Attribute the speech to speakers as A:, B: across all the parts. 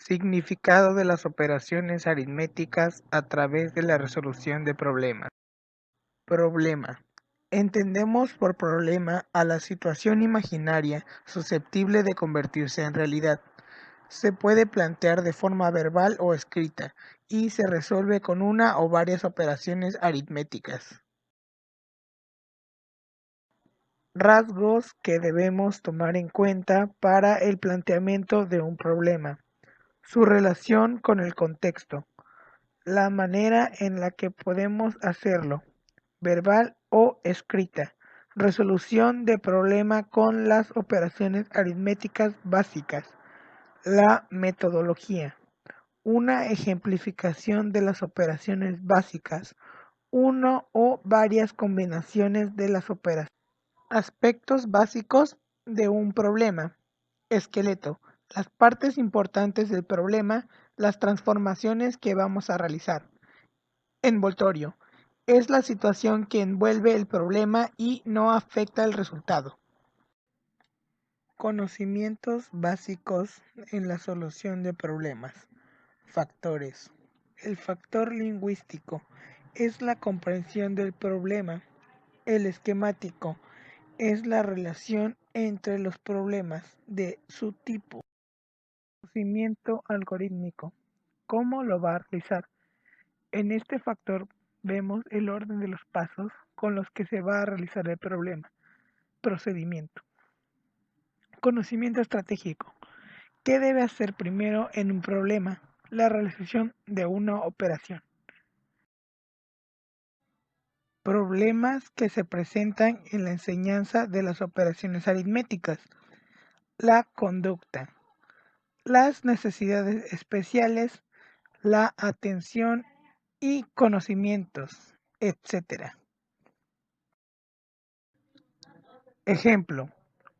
A: Significado de las operaciones aritméticas a través de la resolución de problemas. Problema. Entendemos por problema a la situación imaginaria susceptible de convertirse en realidad. Se puede plantear de forma verbal o escrita y se resuelve con una o varias operaciones aritméticas. Rasgos que debemos tomar en cuenta para el planteamiento de un problema. Su relación con el contexto. La manera en la que podemos hacerlo, verbal o escrita. Resolución de problema con las operaciones aritméticas básicas. La metodología. Una ejemplificación de las operaciones básicas. Uno o varias combinaciones de las operaciones. Aspectos básicos de un problema. Esqueleto. Las partes importantes del problema, las transformaciones que vamos a realizar. Envoltorio. Es la situación que envuelve el problema y no afecta el resultado. Conocimientos básicos en la solución de problemas. Factores. El factor lingüístico es la comprensión del problema. El esquemático es la relación entre los problemas de su tipo. Conocimiento algorítmico. ¿Cómo lo va a realizar? En este factor vemos el orden de los pasos con los que se va a realizar el problema. Procedimiento. Conocimiento estratégico. ¿Qué debe hacer primero en un problema? La realización de una operación. Problemas que se presentan en la enseñanza de las operaciones aritméticas. La conducta. Las necesidades especiales, la atención y conocimientos, etc. Ejemplo.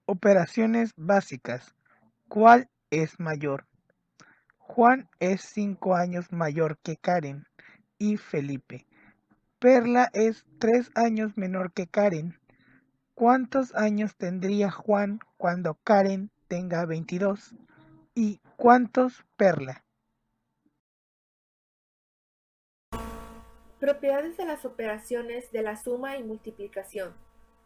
A: Operaciones básicas. ¿Cuál es mayor? Juan es 5 años mayor que Karen y Felipe. Perla es 3 años menor que Karen. ¿Cuántos años tendría Juan cuando Karen tenga 22? ¿Y cuántos Perla?
B: Propiedades de las operaciones de la suma y multiplicación.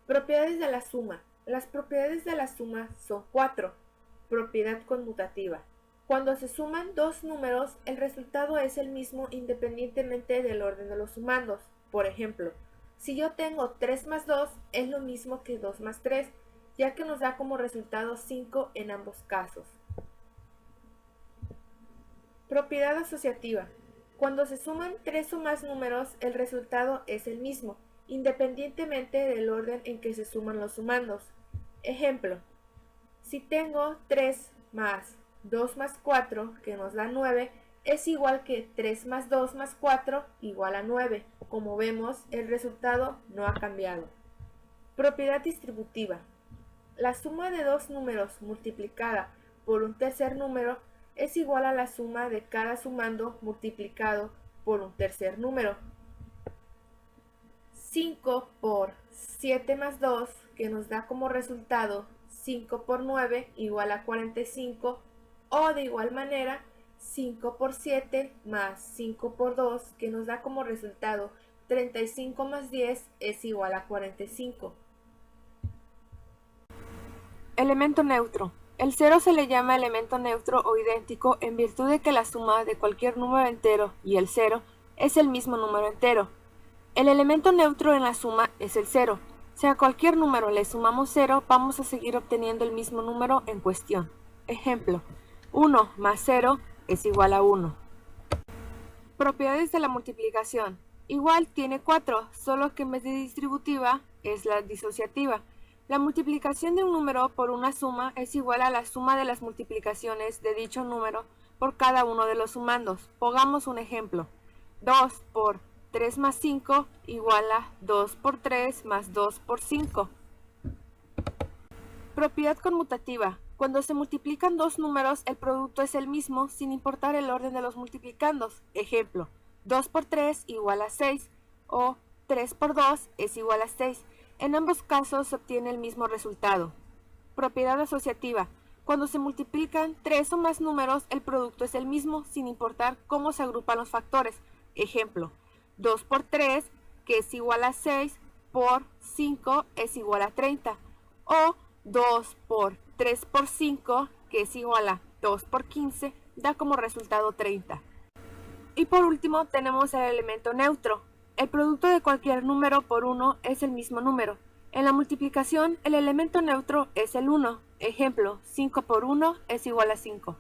B: Propiedades de la suma. Las propiedades de la suma son 4. Propiedad conmutativa. Cuando se suman dos números, el resultado es el mismo independientemente del orden de los sumandos. Por ejemplo, si yo tengo 3 más 2, es lo mismo que 2 más 3, ya que nos da como resultado 5 en ambos casos. Propiedad asociativa. Cuando se suman 3 o más números, el resultado es el mismo, independientemente del orden en que se suman los sumandos. Ejemplo, si tengo 3 más 2 más 4, que nos da 9, es igual que 3 más 2 más 4 igual a 9. Como vemos, el resultado no ha cambiado. Propiedad distributiva. La suma de dos números multiplicada por un tercer número es igual a la suma de cada sumando multiplicado por un tercer número. 5 por 7 más 2, que nos da como resultado 5 por 9 igual a 45, o de igual manera 5 por 7 más 5 por 2, que nos da como resultado 35 más 10 es igual a 45. Elemento neutro. El 0 se le llama elemento neutro o idéntico en virtud de que la suma de cualquier número entero y el 0 es el mismo número entero. El elemento neutro en la suma es el 0. Si a cualquier número le sumamos 0, vamos a seguir obteniendo el mismo número en cuestión. Ejemplo, 1 más 0 es igual a 1. Propiedades de la multiplicación. Igual tiene 4, solo que en vez de distributiva es la disociativa. La multiplicación de un número por una suma es igual a la suma de las multiplicaciones de dicho número por cada uno de los sumandos. Pongamos un ejemplo. 2 por 3 más 5 igual a 2 por 3 más 2 por 5. Propiedad conmutativa. Cuando se multiplican dos números, el producto es el mismo sin importar el orden de los multiplicandos. Ejemplo, 2 por 3 igual a 6 o 3 por 2 es igual a 6. En ambos casos se obtiene el mismo resultado. Propiedad asociativa. Cuando se multiplican 3 o más números, el producto es el mismo, sin importar cómo se agrupan los factores. Ejemplo, 2 por 3, que es igual a 6, por 5 es igual a 30. O 2 por 3 por 5, que es igual a 2 por 15, da como resultado 30. Y por último tenemos el elemento neutro. El producto de cualquier número por 1 es el mismo número. En la multiplicación, el elemento neutro es el 1. Ejemplo, 5 por 1 es igual a 5.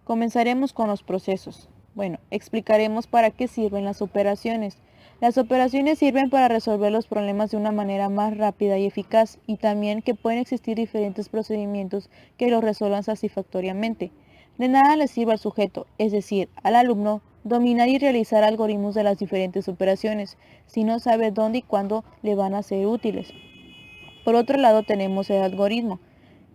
C: Comenzaremos con los procesos. Bueno, explicaremos para qué sirven las operaciones. Las operaciones sirven para resolver los problemas de una manera más rápida y eficaz, y también que pueden existir diferentes procedimientos que los resuelvan satisfactoriamente. De nada le sirve al sujeto, es decir, al alumno, dominar y realizar algoritmos de las diferentes operaciones, si no sabe dónde y cuándo le van a ser útiles. Por otro lado tenemos el algoritmo.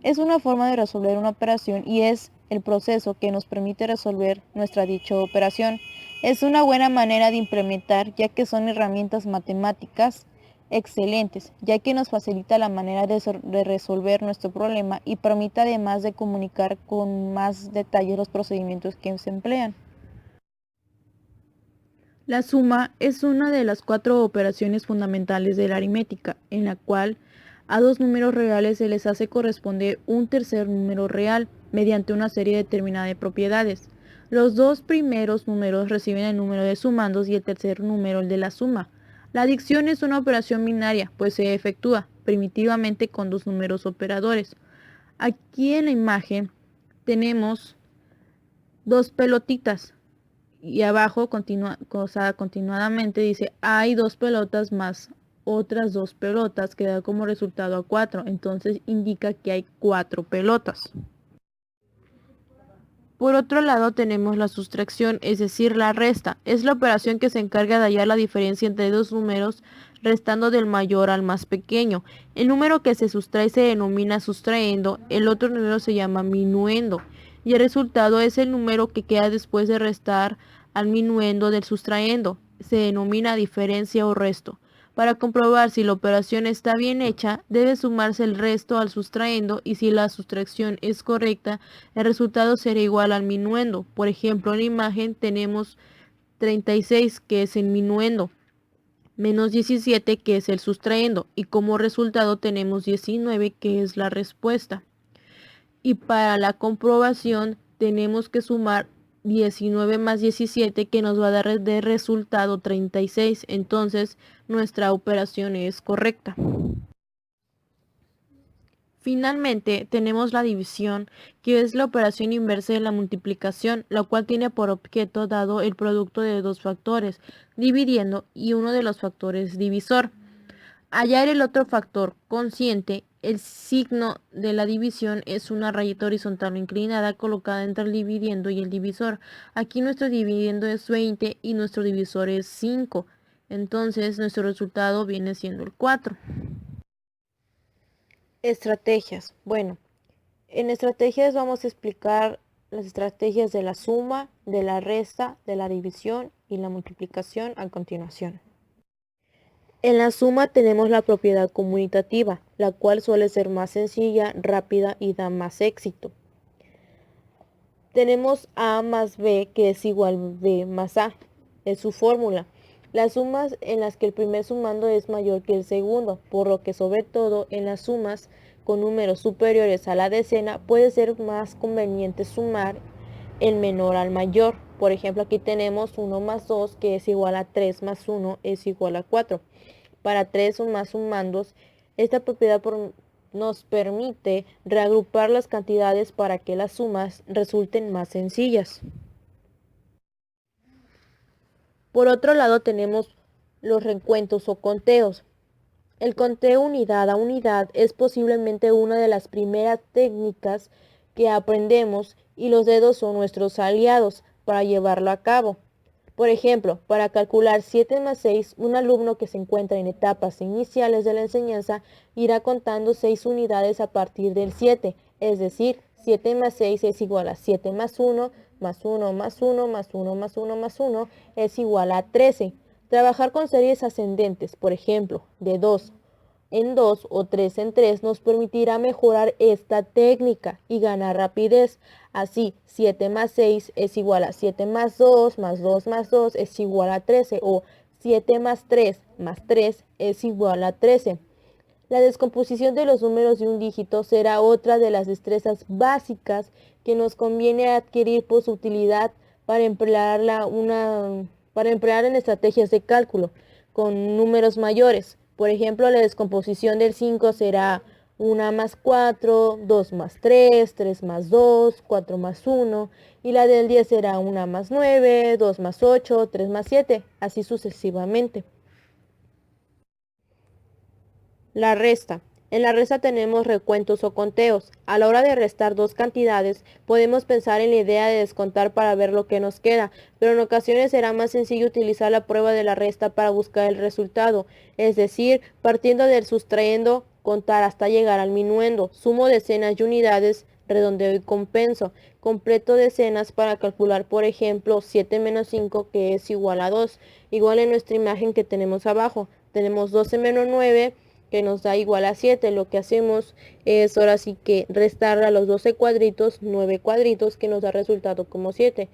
C: Es una forma de resolver una operación y es el proceso que nos permite resolver nuestra dicha operación. Es una buena manera de implementar, ya que son herramientas matemáticas excelentes, ya que nos facilita la manera de resolver nuestro problema y permite además de comunicar con más detalle los procedimientos que se emplean. La suma es una de las 4 operaciones fundamentales de la aritmética, en la cual a dos números reales se les hace corresponder un tercer número real mediante una serie determinada de propiedades. Los dos primeros números reciben el número de sumandos y el tercer número el de la suma. La adición es una operación binaria, pues se efectúa primitivamente con dos números operadores. Aquí en la imagen tenemos dos pelotitas y abajo continuadamente dice hay dos pelotas más otras dos pelotas que da como resultado a 4, entonces indica que hay 4 pelotas. Por otro lado tenemos la sustracción, es decir, la resta. Es la operación que se encarga de hallar la diferencia entre dos números restando del mayor al más pequeño. El número que se sustrae se denomina sustraendo, el otro número se llama minuendo y el resultado es el número que queda después de restar al minuendo del sustraendo. Se denomina diferencia o resto. Para comprobar si la operación está bien hecha, debe sumarse el resto al sustraendo y si la sustracción es correcta, el resultado será igual al minuendo. Por ejemplo, en la imagen tenemos 36, que es el minuendo, menos 17, que es el sustraendo, y como resultado tenemos 19, que es la respuesta. Y para la comprobación tenemos que sumar 19 más 17, que nos va a dar de resultado 36. Entonces nuestra operación es correcta. Finalmente tenemos la división, que es la operación inversa de la multiplicación, la cual tiene por objeto dado el producto de dos factores, dividiendo, y uno de los factores divisor. Hallar el otro factor consciente. El signo de la división es una rayita horizontal o inclinada colocada entre el dividiendo y el divisor. Aquí nuestro dividiendo es 20 y nuestro divisor es 5. Entonces nuestro resultado viene siendo el 4. Estrategias. Bueno, en estrategias vamos a explicar las estrategias de la suma, de la resta, de la división y la multiplicación a continuación. En la suma tenemos la propiedad conmutativa, la cual suele ser más sencilla, rápida y da más éxito. Tenemos A más B, que es igual a B más A, es su fórmula. Las sumas en las que el primer sumando es mayor que el segundo, por lo que sobre todo en las sumas con números superiores a la decena puede ser más conveniente sumar el menor al mayor. Por ejemplo, aquí tenemos 1 más 2, que es igual a 3 más 1 es igual a 4. Para 3 o más sumandos, esta propiedad nos permite reagrupar las cantidades para que las sumas resulten más sencillas. Por otro lado tenemos los recuentos o conteos. El conteo unidad a unidad es posiblemente una de las primeras técnicas que aprendemos y los dedos son nuestros aliados para llevarlo a cabo. Por ejemplo, para calcular 7 más 6, un alumno que se encuentra en etapas iniciales de la enseñanza irá contando 6 unidades a partir del 7. Es decir, 7 más 6 es igual a 7 más 1, más 1 más 1, más 1 más 1 más 1 es igual a 13. Trabajar con series ascendentes, por ejemplo, de 2 en 2 o 3 en 3 nos permitirá mejorar esta técnica y ganar rapidez. Así, 7 más 6 es igual a 7 más 2 más 2 más 2 es igual a 13 o 7 más 3 más 3 es igual a 13. La descomposición de los números de un dígito será otra de las destrezas básicas que nos conviene adquirir por su utilidad para emplear en estrategias de cálculo con números mayores. Por ejemplo, la descomposición del 5 será 1 más 4, 2 más 3, 3 más 2, 4 más 1, y la del 10 será 1 más 9, 2 más 8, 3 más 7, así sucesivamente. La resta. En la resta tenemos recuentos o conteos. A la hora de restar dos cantidades, podemos pensar en la idea de descontar para ver lo que nos queda, pero en ocasiones será más sencillo utilizar la prueba de la resta para buscar el resultado, es decir, partiendo del sustrayendo, contar hasta llegar al minuendo, sumo decenas y unidades, redondeo y compenso, completo decenas para calcular, por ejemplo, 7 menos 5 que es igual a 2, igual en nuestra imagen que tenemos abajo. Tenemos 12 menos 9 que nos da igual a 7. Lo que hacemos es ahora sí que restar a los 12 cuadritos, 9 cuadritos, que nos da resultado como 7.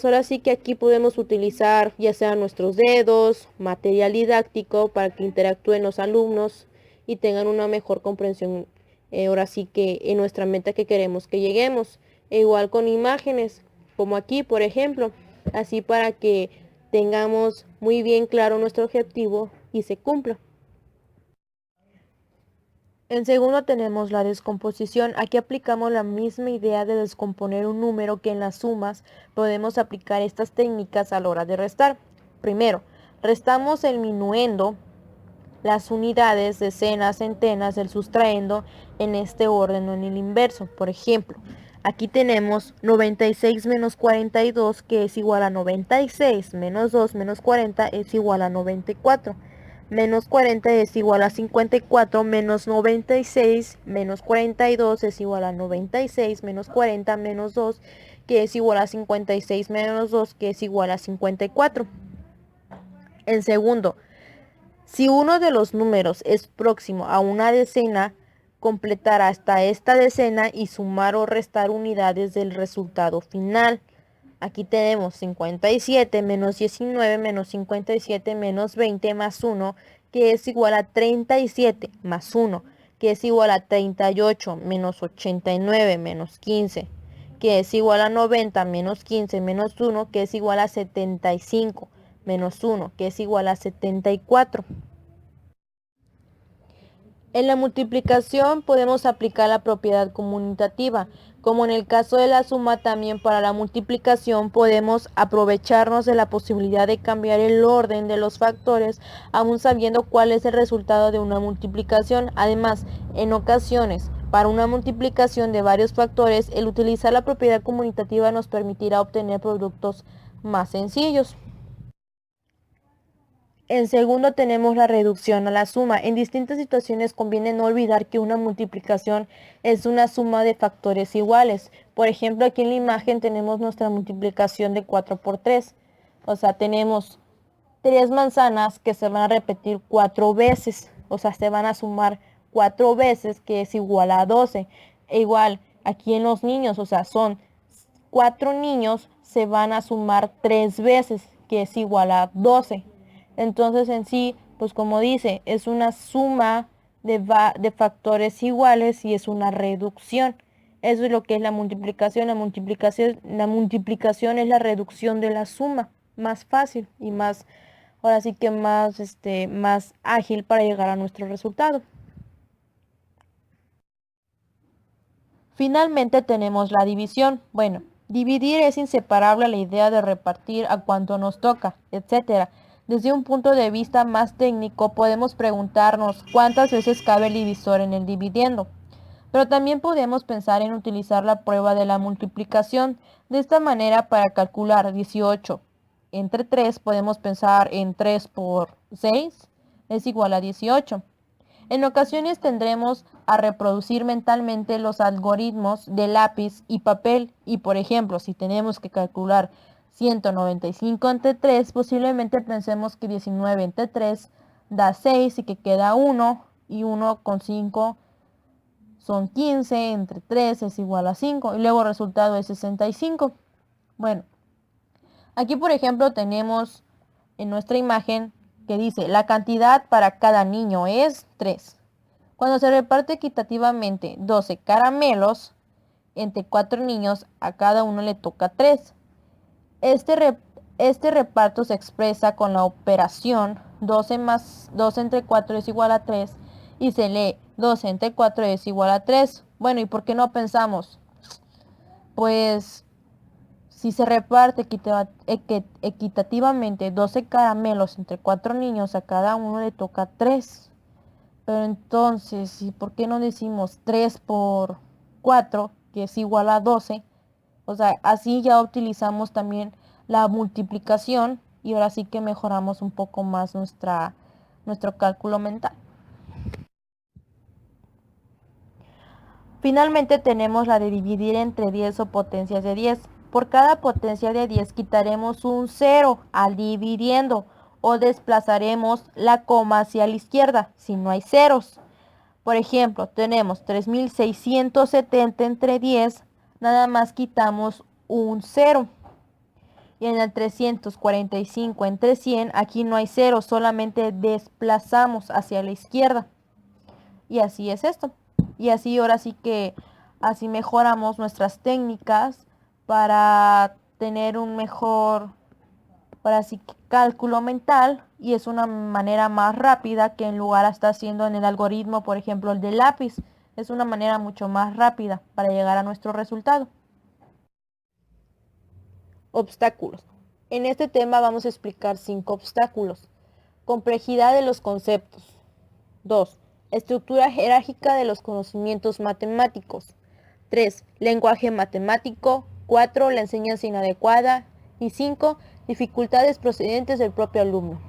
C: Ahora sí que aquí podemos utilizar ya sea nuestros dedos, material didáctico para que interactúen los alumnos y tengan una mejor comprensión, ahora sí que en nuestra meta que queremos que lleguemos. E igual con imágenes, como aquí por ejemplo, así para que tengamos muy bien claro nuestro objetivo y se cumpla. En segundo tenemos la descomposición. Aquí aplicamos la misma idea de descomponer un número que en las sumas podemos aplicar estas técnicas a la hora de restar. Primero, restamos el minuendo, las unidades, decenas, centenas del sustraendo en este orden o en el inverso. Por ejemplo, aquí tenemos 96 menos 42 que es igual a 96 menos 2 menos 40 es igual a 94. Menos 40 es igual a 54 menos 96 menos 42 es igual a 96 menos 40 menos 2 que es igual a 56 menos 2 que es igual a 54. En segundo, si uno de los números es próximo a una decena, completar hasta esta decena y sumar o restar unidades del resultado final. Aquí tenemos 57 menos 19 menos 57 menos 20 más 1, que es igual a 37 más 1, que es igual a 38 menos 89 menos 15, que es igual a 90 menos 15 menos 1, que es igual a 75 menos 1, que es igual a 74. En la multiplicación podemos aplicar la propiedad conmutativa. Como en el caso de la suma, también para la multiplicación podemos aprovecharnos de la posibilidad de cambiar el orden de los factores, aún sabiendo cuál es el resultado de una multiplicación. Además, en ocasiones, para una multiplicación de varios factores, el utilizar la propiedad conmutativa nos permitirá obtener productos más sencillos. En segundo tenemos la reducción a la suma. En distintas situaciones conviene no olvidar que una multiplicación es una suma de factores iguales. Por ejemplo, aquí en la imagen tenemos nuestra multiplicación de 4 por 3. O sea, tenemos 3 manzanas que se van a repetir 4 veces. O sea, se van a sumar 4 veces, que es igual a 12. E igual, aquí en los niños, o sea, son 4 niños, se van a sumar 3 veces, que es igual a 12. Entonces en sí, pues como dice, es una suma de factores iguales y es una reducción. Eso es lo que es la multiplicación. La multiplicación es la reducción de la suma, más fácil y más, ahora sí que más ágil para llegar a nuestro resultado. Finalmente tenemos la división. Bueno, dividir es inseparable a la idea de repartir a cuanto nos toca, etc. Desde un punto de vista más técnico podemos preguntarnos cuántas veces cabe el divisor en el dividiendo. Pero también podemos pensar en utilizar la prueba de la multiplicación. De esta manera, para calcular 18 entre 3, podemos pensar en 3 por 6 es igual a 18. En ocasiones tendremos a reproducir mentalmente los algoritmos de lápiz y papel y, por ejemplo, si tenemos que calcular 195 entre 3, posiblemente pensemos que 19 entre 3 da 6 y que queda 1 y 1 con 5 son 15, entre 3 es igual a 5 y luego el resultado es 65. Bueno, aquí por ejemplo tenemos en nuestra imagen que dice la cantidad para cada niño es 3. Cuando se reparte equitativamente 12 caramelos entre 4 niños, a cada uno le toca 3. Este reparto se expresa con la operación 12 más 2 entre 4 es igual a 3 y se lee 12 entre 4 es igual a 3. Bueno, ¿y por qué no pensamos? Pues si se reparte equitativamente 12 caramelos entre 4 niños, a cada uno le toca 3. Pero entonces, ¿y por qué no decimos 3 por 4, que es igual a 12? O sea, así ya utilizamos también la multiplicación y ahora sí que mejoramos un poco más nuestro cálculo mental. Finalmente tenemos la de dividir entre 10 o potencias de 10. Por cada potencia de 10 quitaremos un 0 al dividiendo o desplazaremos la coma hacia la izquierda si no hay ceros. Por ejemplo, tenemos 3670 entre 10, nada más quitamos un 0. Y en el 345 entre 100, aquí no hay 0, solamente desplazamos hacia la izquierda. Y así es esto. Y así ahora sí que así mejoramos nuestras técnicas para tener un mejor cálculo mental, y es una manera más rápida que en lugar de estar haciendo en el algoritmo, por ejemplo, el de lápiz. Es una manera mucho más rápida para llegar a nuestro resultado. Obstáculos. En este tema vamos a explicar 5 obstáculos. Complejidad de los conceptos. 2. Estructura jerárquica de los conocimientos matemáticos. 3. Lenguaje matemático. 4. La enseñanza inadecuada. Y 5. Dificultades procedentes del propio alumno.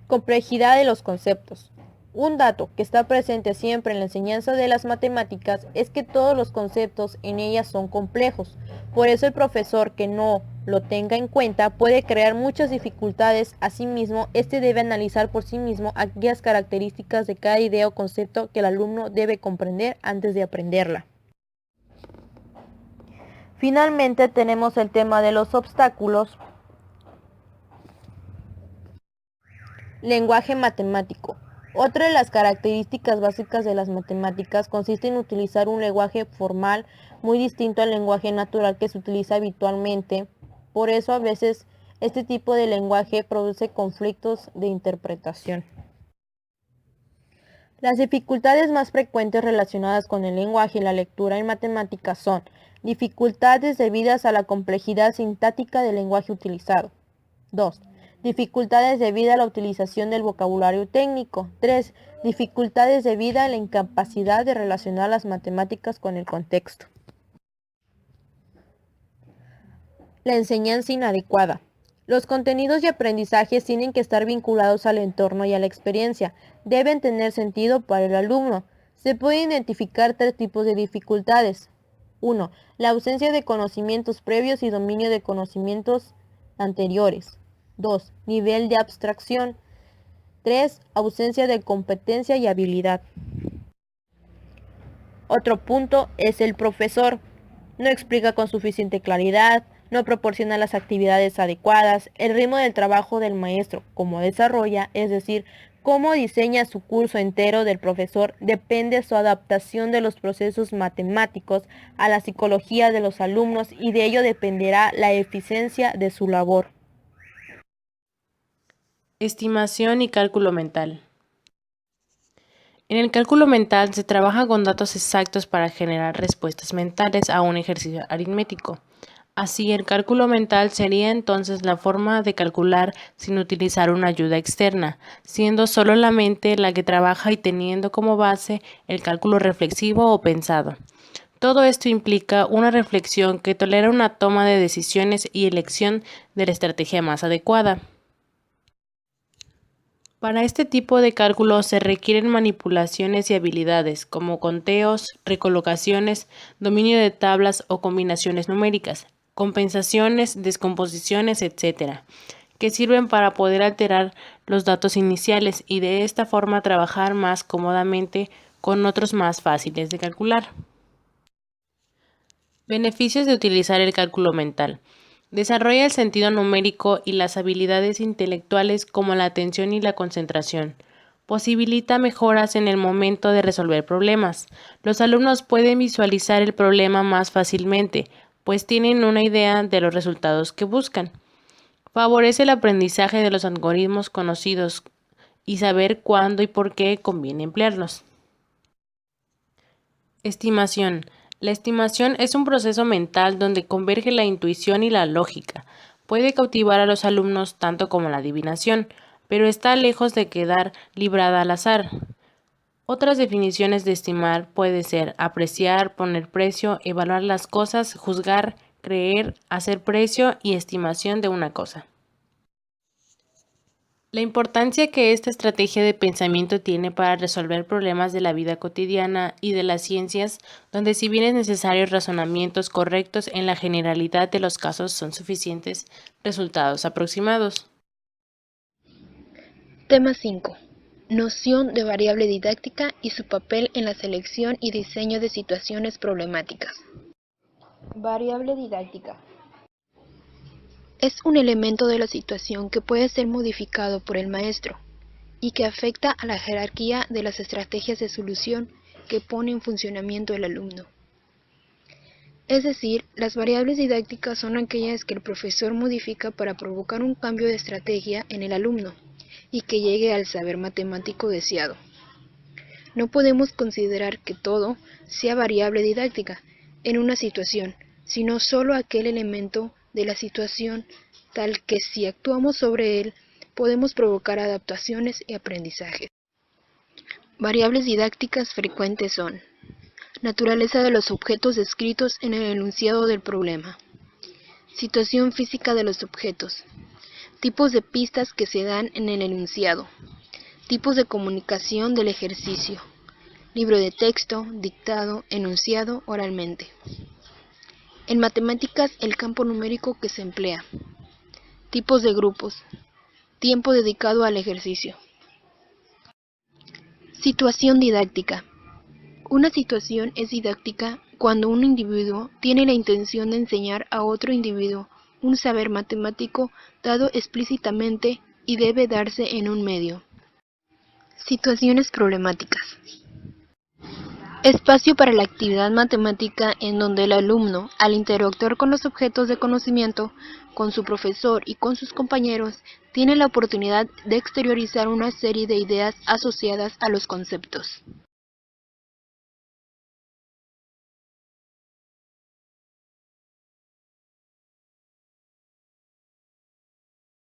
C: Complejidad de los conceptos. Un dato que está presente siempre en la enseñanza de las matemáticas es que todos los conceptos en ellas son complejos. Por eso el profesor que no lo tenga en cuenta puede crear muchas dificultades. Asimismo, este debe analizar por sí mismo aquellas características de cada idea o concepto que el alumno debe comprender antes de aprenderla. Finalmente tenemos el tema de los obstáculos. Lenguaje matemático. Otra de las características básicas de las matemáticas consiste en utilizar un lenguaje formal muy distinto al lenguaje natural que se utiliza habitualmente. Por eso a veces este tipo de lenguaje produce conflictos de interpretación. Las dificultades más frecuentes relacionadas con el lenguaje y la lectura en matemáticas son dificultades debidas a la complejidad sintáctica del lenguaje utilizado. 2. Dificultades debidas a la utilización del vocabulario técnico. 3. Dificultades debidas a la incapacidad de relacionar las matemáticas con el contexto. La enseñanza inadecuada. Los contenidos y aprendizajes tienen que estar vinculados al entorno y a la experiencia. Deben tener sentido para el alumno. Se pueden identificar 3 tipos de dificultades. 1. La ausencia de conocimientos previos y dominio de conocimientos anteriores. 2. Nivel de abstracción. 3. Ausencia de competencia y habilidad. Otro punto es el profesor. No explica con suficiente claridad, no proporciona las actividades adecuadas, el ritmo del trabajo del maestro, cómo desarrolla, es decir, cómo diseña su curso entero del profesor, depende de su adaptación de los procesos matemáticos a la psicología de los alumnos y de ello dependerá la eficiencia de su labor.
D: Estimación y cálculo mental. En el cálculo mental se trabaja con datos exactos para generar respuestas mentales a un ejercicio aritmético. Así, el cálculo mental sería entonces la forma de calcular sin utilizar una ayuda externa, siendo solo la mente la que trabaja y teniendo como base el cálculo reflexivo o pensado. Todo esto implica una reflexión que tolera una toma de decisiones y elección de la estrategia más adecuada. Para este tipo de cálculo se requieren manipulaciones y habilidades como conteos, recolocaciones, dominio de tablas o combinaciones numéricas, compensaciones, descomposiciones, etc., que sirven para poder alterar los datos iniciales y de esta forma trabajar más cómodamente con otros más fáciles de calcular. Beneficios de utilizar el cálculo mental. Desarrolla el sentido numérico y las habilidades intelectuales como la atención y la concentración. Posibilita mejoras en el momento de resolver problemas. Los alumnos pueden visualizar el problema más fácilmente, pues tienen una idea de los resultados que buscan. Favorece el aprendizaje de los algoritmos conocidos y saber cuándo y por qué conviene emplearlos. Estimación. La estimación es un proceso mental donde converge la intuición y la lógica. Puede cautivar a los alumnos tanto como la adivinación, pero está lejos de quedar librada al azar. Otras definiciones de estimar puede ser apreciar, poner precio, evaluar las cosas, juzgar, creer, hacer precio y estimación de una cosa. La importancia que esta estrategia de pensamiento tiene para resolver problemas de la vida cotidiana y de las ciencias, donde si bien es necesario razonamientos correctos, en la generalidad de los casos son suficientes resultados aproximados.
E: Tema 5. Noción de variable didáctica y su papel en la selección y diseño de situaciones problemáticas. Variable didáctica. Es un elemento de la situación que puede ser modificado por el maestro y que afecta a la jerarquía de las estrategias de solución que pone en funcionamiento el alumno. Es decir, las variables didácticas son aquellas que el profesor modifica para provocar un cambio de estrategia en el alumno y que llegue al saber matemático deseado. No podemos considerar que todo sea variable didáctica en una situación, sino solo aquel elemento de la situación tal que si actuamos sobre él podemos provocar adaptaciones y aprendizaje. Variables didácticas frecuentes son: naturaleza de los objetos descritos en el enunciado del problema, situación física de los objetos, tipos de pistas que se dan en el enunciado, tipos de comunicación del ejercicio, libro de texto, dictado, enunciado oralmente. En matemáticas, el campo numérico que se emplea, tipos de grupos, tiempo dedicado al ejercicio. Situación didáctica. Una situación es didáctica cuando un individuo tiene la intención de enseñar a otro individuo un saber matemático dado explícitamente y debe darse en un medio. Situaciones problemáticas. Espacio para la actividad matemática en donde el alumno, al interactuar con los objetos de conocimiento, con su profesor y con sus compañeros, tiene la oportunidad de exteriorizar una serie de ideas asociadas a los conceptos.